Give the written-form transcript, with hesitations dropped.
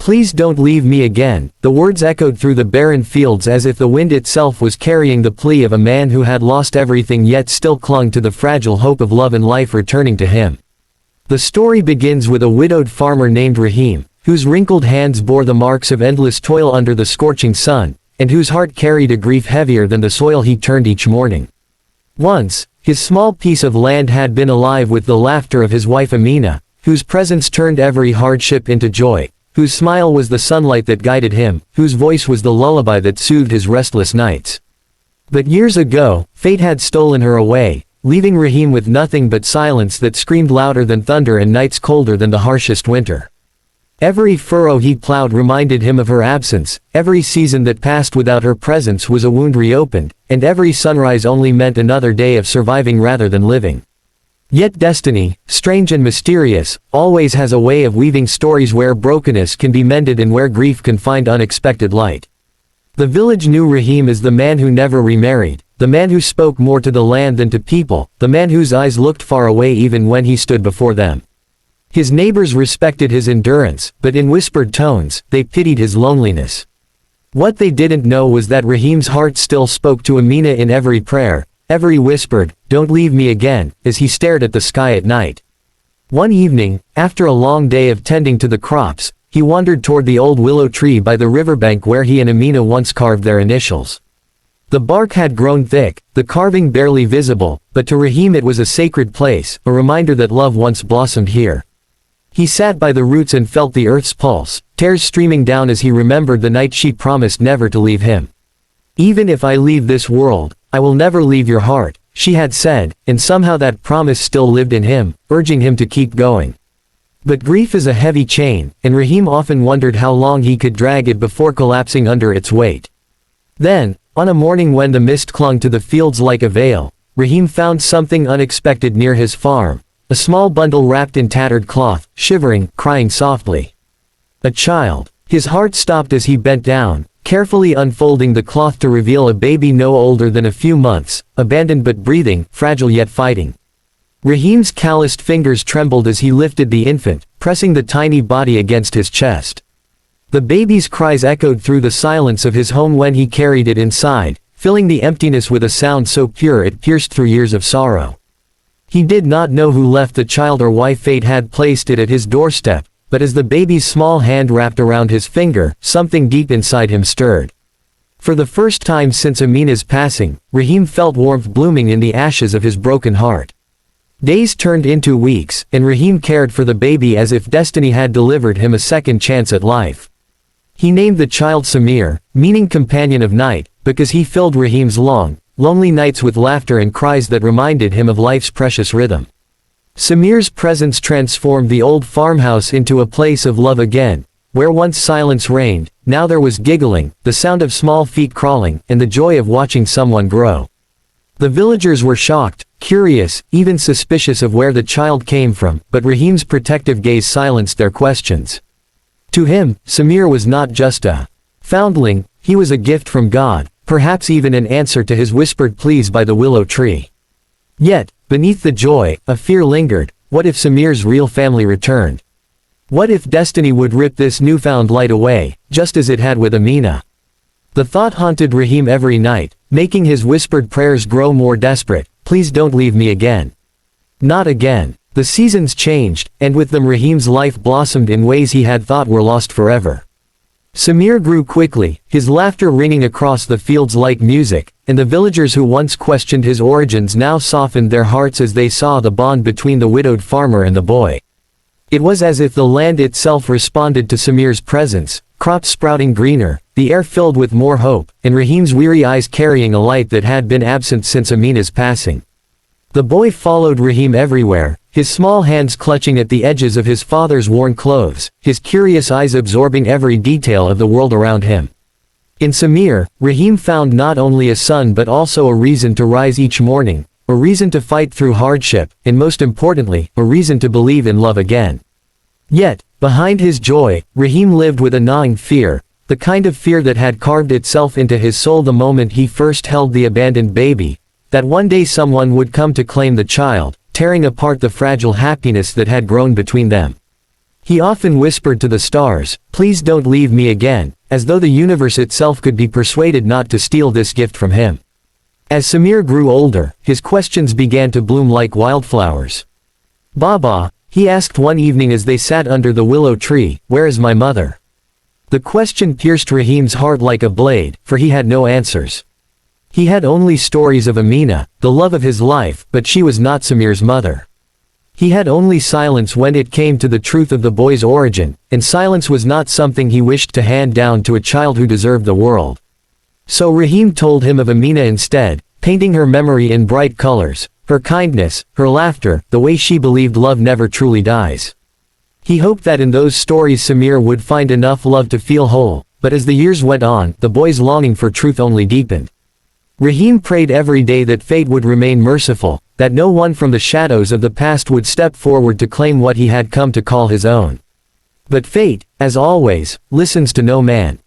"Please don't leave me again." The words echoed through the barren fields as if the wind itself was carrying the plea of a man who had lost everything yet still clung to the fragile hope of love and life returning to him. The story begins with a widowed farmer named Rahim, whose wrinkled hands bore the marks of endless toil under the scorching sun, and whose heart carried a grief heavier than the soil he turned each morning. Once, his small piece of land had been alive with the laughter of his wife Amina, whose presence turned every hardship into joy, whose smile was the sunlight that guided him, whose voice was the lullaby that soothed his restless nights. But years ago, fate had stolen her away, leaving Rahim with nothing but silence that screamed louder than thunder and nights colder than the harshest winter. Every furrow he plowed reminded him of her absence, every season that passed without her presence was a wound reopened, and every sunrise only meant another day of surviving rather than living. Yet destiny, strange and mysterious, always has a way of weaving stories where brokenness can be mended and where grief can find unexpected light. The village knew Rahim as the man who never remarried, the man who spoke more to the land than to people, the man whose eyes looked far away even when he stood before them. His neighbors respected his endurance, but in whispered tones, they pitied his loneliness. What they didn't know was that Rahim's heart still spoke to Amina in every prayer, every whispered, "Don't leave me again," as he stared at the sky at night. One evening, after a long day of tending to the crops, he wandered toward the old willow tree by the riverbank where he and Amina once carved their initials. The bark had grown thick, the carving barely visible, but to Rahim it was a sacred place, a reminder that love once blossomed here. He sat by the roots and felt the earth's pulse, tears streaming down as he remembered the night she promised never to leave him. "Even if I leave this world, I will never leave your heart," she had said, and somehow that promise still lived in him, urging him to keep going. But grief is a heavy chain, and Rahim often wondered how long he could drag it before collapsing under its weight. Then, on a morning when the mist clung to the fields like a veil, Rahim found something unexpected near his farm, a small bundle wrapped in tattered cloth, shivering, crying softly. A child. His heart stopped as he bent down, carefully unfolding the cloth to reveal a baby no older than a few months, abandoned but breathing, fragile yet fighting. Rahim's calloused fingers trembled as he lifted the infant, pressing the tiny body against his chest. The baby's cries echoed through the silence of his home when he carried it inside, filling the emptiness with a sound so pure it pierced through years of sorrow. He did not know who left the child or why fate had placed it at his doorstep, but as the baby's small hand wrapped around his finger, something deep inside him stirred. For the first time since Amina's passing, Rahim felt warmth blooming in the ashes of his broken heart. Days turned into weeks, and Rahim cared for the baby as if destiny had delivered him a second chance at life. He named the child Samir, meaning companion of night, because he filled Rahim's long, lonely nights with laughter and cries that reminded him of life's precious rhythm. Samir's presence transformed the old farmhouse into a place of love again, where once silence reigned, now there was giggling, the sound of small feet crawling, and the joy of watching someone grow. The villagers were shocked, curious, even suspicious of where the child came from, but Rahim's protective gaze silenced their questions. To him, Samir was not just a foundling, he was a gift from God, perhaps even an answer to his whispered pleas by the willow tree. Yet, beneath the joy, a fear lingered. What if Samir's real family returned? What if destiny would rip this newfound light away, just as it had with Amina? The thought haunted Rahim every night, making his whispered prayers grow more desperate. "Please don't leave me again. Not again." The seasons changed, and with them Rahim's life blossomed in ways he had thought were lost forever. Samir grew quickly, his laughter ringing across the fields like music, and the villagers who once questioned his origins now softened their hearts as they saw the bond between the widowed farmer and the boy. It was as if the land itself responded to Samir's presence, crops sprouting greener, the air filled with more hope, and Rahim's weary eyes carrying a light that had been absent since Amina's passing. The boy followed Rahim everywhere, his small hands clutching at the edges of his father's worn clothes, his curious eyes absorbing every detail of the world around him. In Samir, Rahim found not only a son but also a reason to rise each morning, a reason to fight through hardship, and most importantly, a reason to believe in love again. Yet, behind his joy, Rahim lived with a gnawing fear, the kind of fear that had carved itself into his soul the moment he first held the abandoned baby, that one day someone would come to claim the child, tearing apart the fragile happiness that had grown between them. He often whispered to the stars, "Please don't leave me again," as though the universe itself could be persuaded not to steal this gift from him. As Samir grew older, his questions began to bloom like wildflowers. "Baba," he asked one evening as they sat under the willow tree, "where is my mother?" The question pierced Rahim's heart like a blade, for he had no answers. He had only stories of Amina, the love of his life, but she was not Samir's mother. He had only silence when it came to the truth of the boy's origin, and silence was not something he wished to hand down to a child who deserved the world. So Rahim told him of Amina instead, painting her memory in bright colors, her kindness, her laughter, the way she believed love never truly dies. He hoped that in those stories Samir would find enough love to feel whole, but as the years went on, the boy's longing for truth only deepened. Rahim prayed every day that fate would remain merciful, that no one from the shadows of the past would step forward to claim what he had come to call his own. But fate, as always, listens to no man.